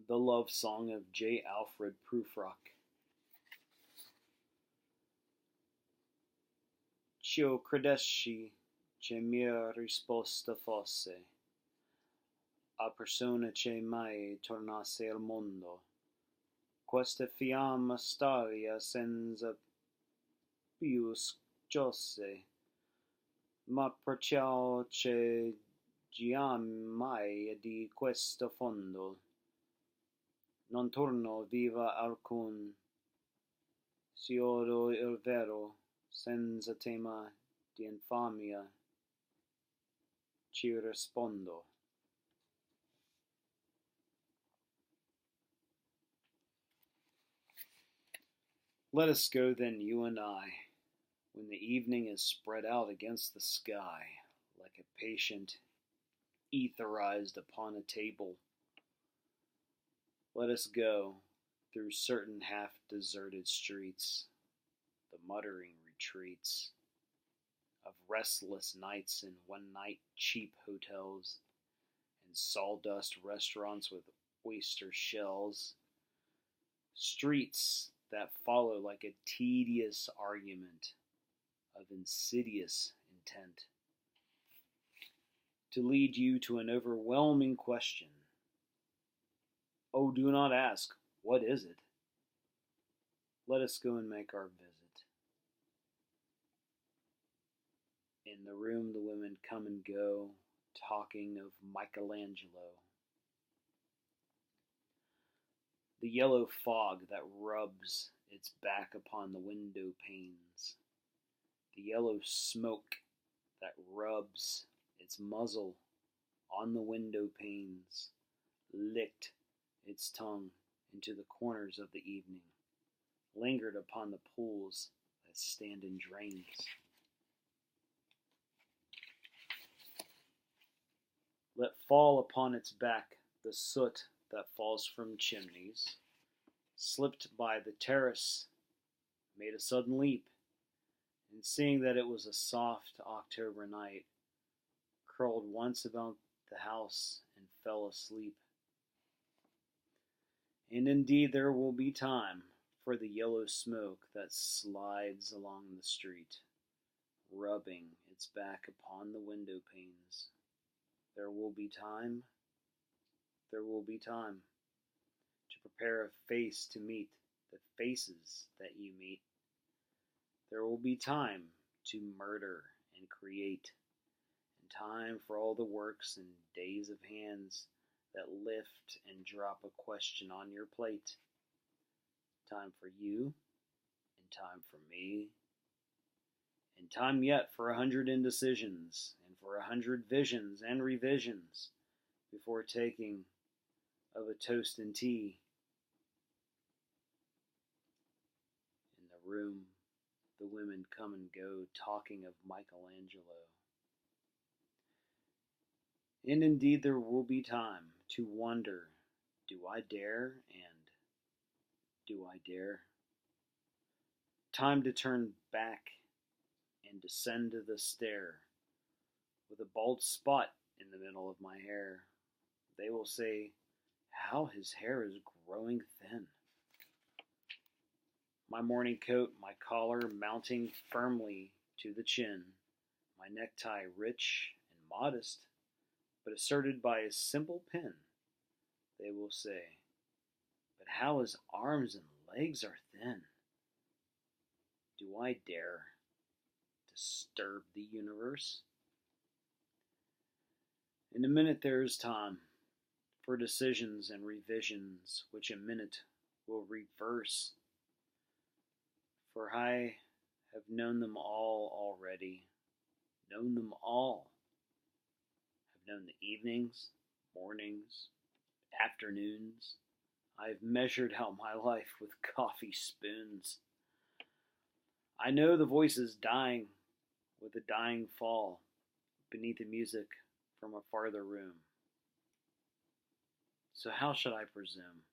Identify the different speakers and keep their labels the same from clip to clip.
Speaker 1: The Love Song of J. Alfred Prufrock. C'io credessi che mia risposta fosse a persona che mai tornasse al mondo. Questa fiamma staria senza più schiose, ma perciò che giammai di questo fondo non torno viva alcun, si odo il vero, senza tema di infamia, ci rispondo. Let us go then, you and I, when the evening is spread out against the sky, like a patient etherized upon a table. Let us go through certain half-deserted streets, the muttering retreats of restless nights in one-night cheap hotels and sawdust restaurants with oyster shells, streets that follow like a tedious argument of insidious intent, to lead you to an overwhelming question. Oh, do not ask, what is it? Let us go and make our visit. In the room the women come and go, talking of Michelangelo. The yellow fog that rubs its back upon the window panes. The yellow smoke that rubs its muzzle on the window panes, licked its tongue into the corners of the evening, lingered upon the pools that stand in drains. Let fall upon its back the soot that falls from chimneys, slipped by the terrace, made a sudden leap, and seeing that it was a soft October night, curled once about the house and fell asleep. And indeed there will be time for the yellow smoke that slides along the street, rubbing its back upon the window panes. There will be time to prepare a face to meet the faces that you meet. There will be time to murder and create, and time for all the works and days of hands that lift and drop a question on your plate. Time for you, and time for me, and time yet for 100 indecisions, and for 100 visions and revisions before taking of a toast and tea. In the room, the women come and go, talking of Michelangelo. And indeed there will be time to wonder, do I dare, and do I dare? Time to turn back and descend the stair with a bald spot in the middle of my hair. They will say, how his hair is growing thin. My morning coat, my collar mounting firmly to the chin, my necktie rich and modest, but asserted by a simple pin. They will say, but how his arms and legs are thin. Do I dare disturb the universe? In a minute there is time for decisions and revisions, which a minute will reverse. For I have known them all already, known them all. I've known the evenings, mornings, afternoons. I've measured out my life with coffee spoons. I know the voices dying with a dying fall beneath the music from a farther room. So how should I presume?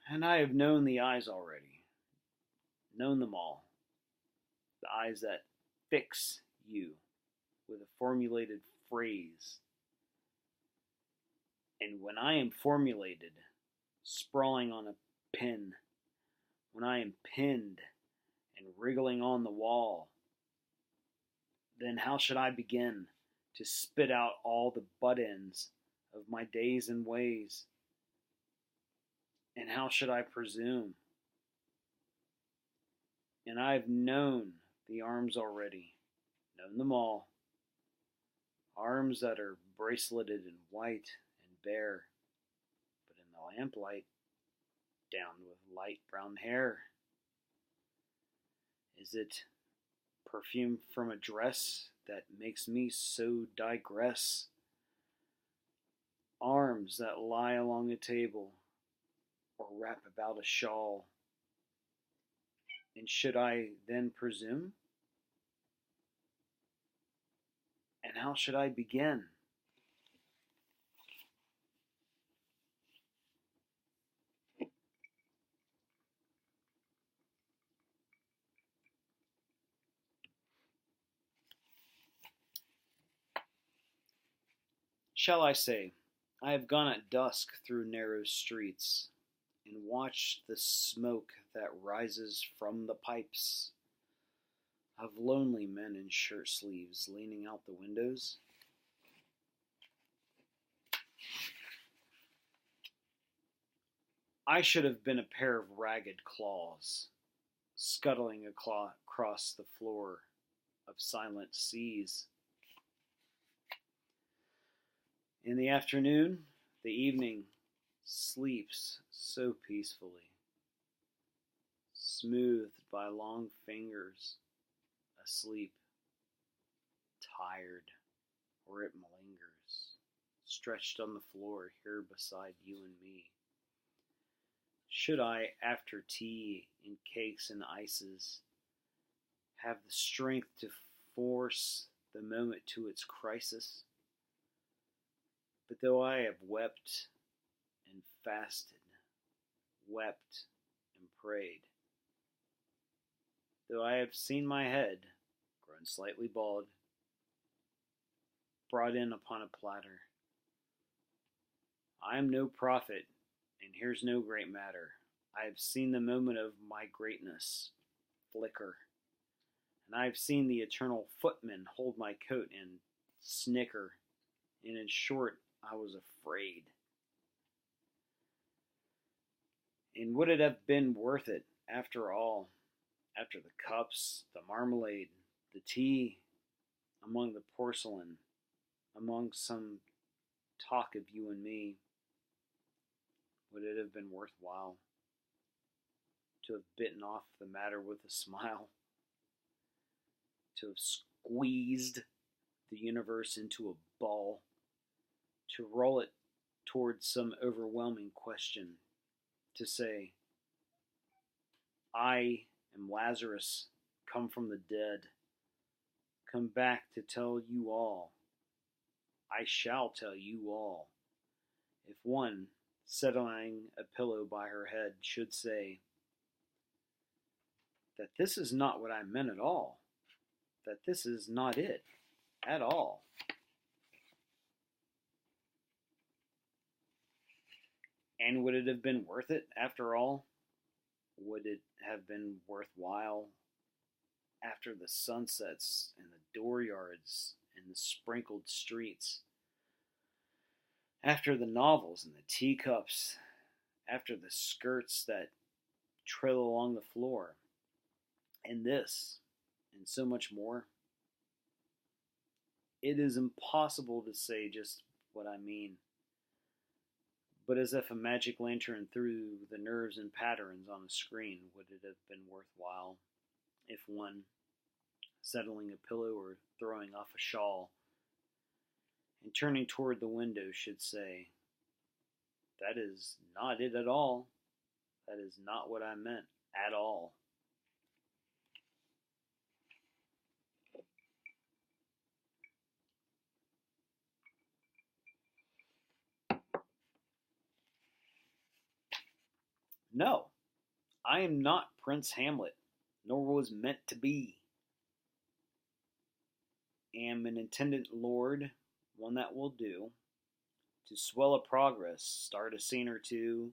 Speaker 1: And I have known the eyes already, known them all, the eyes that fix you with a formulated phrase And when I am formulated, sprawling on a pin, when I am pinned and wriggling on the wall, then how should I begin to spit out all the butt ends of my days and ways? And how should I presume? And I've known the arms already, known them all. Arms that are braceleted in white and bare, but in the lamplight, down with light brown hair. Is it perfume from a dress that makes me so digress? Arms that lie along a table or wrap about a shawl. And should I then presume? And how should I begin? Shall I say, I have gone at dusk through narrow streets, and watched the smoke that rises from the pipes of lonely men in shirt sleeves leaning out the windows? I should have been a pair of ragged claws, scuttling across the floor of silent seas. In the afternoon, the evening sleeps so peacefully, smoothed by long fingers, asleep, tired, or it malingers, stretched on the floor here beside you and me. Should I, after tea and cakes and ices, have the strength to force the moment to its crisis? But though I have wept and fasted, wept and prayed, though I have seen my head, grown slightly bald, brought in upon a platter, I am no prophet, and here's no great matter. I have seen the moment of my greatness flicker, and I have seen the eternal footman hold my coat and snicker, and in short, I was afraid. And would it have been worth it, after all, after the cups, the marmalade, the tea, among the porcelain, among some talk of you and me, would it have been worthwhile to have bitten off the matter with a smile, to have squeezed the universe into a ball, to roll it towards some overwhelming question, to say, I am Lazarus, come from the dead, come back to tell you all. I shall tell you all. If one, settling a pillow by her head, should say that this is not what I meant at all, that this is not it at all. And would it have been worth it, after all? Would it have been worthwhile after the sunsets and the dooryards and the sprinkled streets, after the novels and the teacups, after the skirts that trail along the floor, and this, and so much more? It is impossible to say just what I mean, but as if a magic lantern threw the nerves and patterns on a screen, would it have been worthwhile if one, settling a pillow or throwing off a shawl, and turning toward the window, should say, that is not it at all, that is not what I meant at all. No, I am not Prince Hamlet, nor was meant to be. Am an intendant lord, one that will do, To swell a progress, start a scene or two,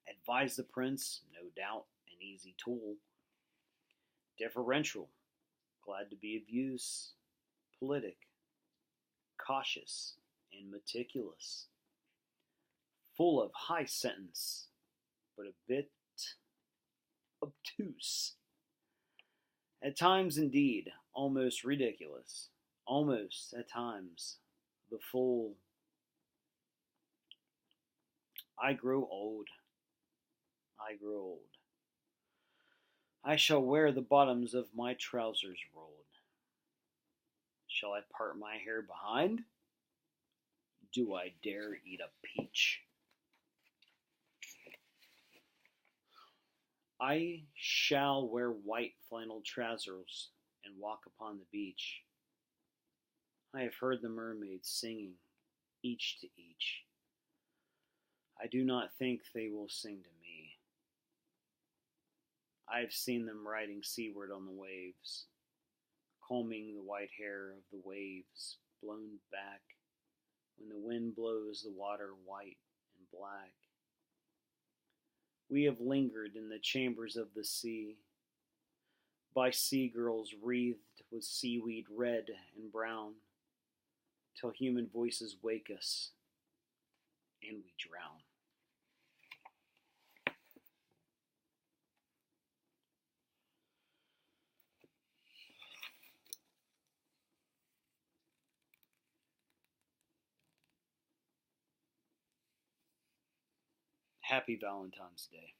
Speaker 1: advise the prince, no doubt an easy tool. Deferential, glad to be of use, politic, cautious, and meticulous. Full of high sentence, but a bit obtuse. At times, indeed, almost ridiculous. Almost, at times, the full. I grow old. I grow old. I shall wear the bottoms of my trousers rolled. Shall I part my hair behind? Do I dare eat a peach? I shall wear white flannel trousers and walk upon the beach. I have heard the mermaids singing, each to each. I do not think they will sing to me. I have seen them riding seaward on the waves, combing the white hair of the waves blown back when the wind blows the water white and black. We have lingered in the chambers of the sea, by sea girls wreathed with seaweed red and brown, till human voices wake us and we drown. Happy Valentine's Day.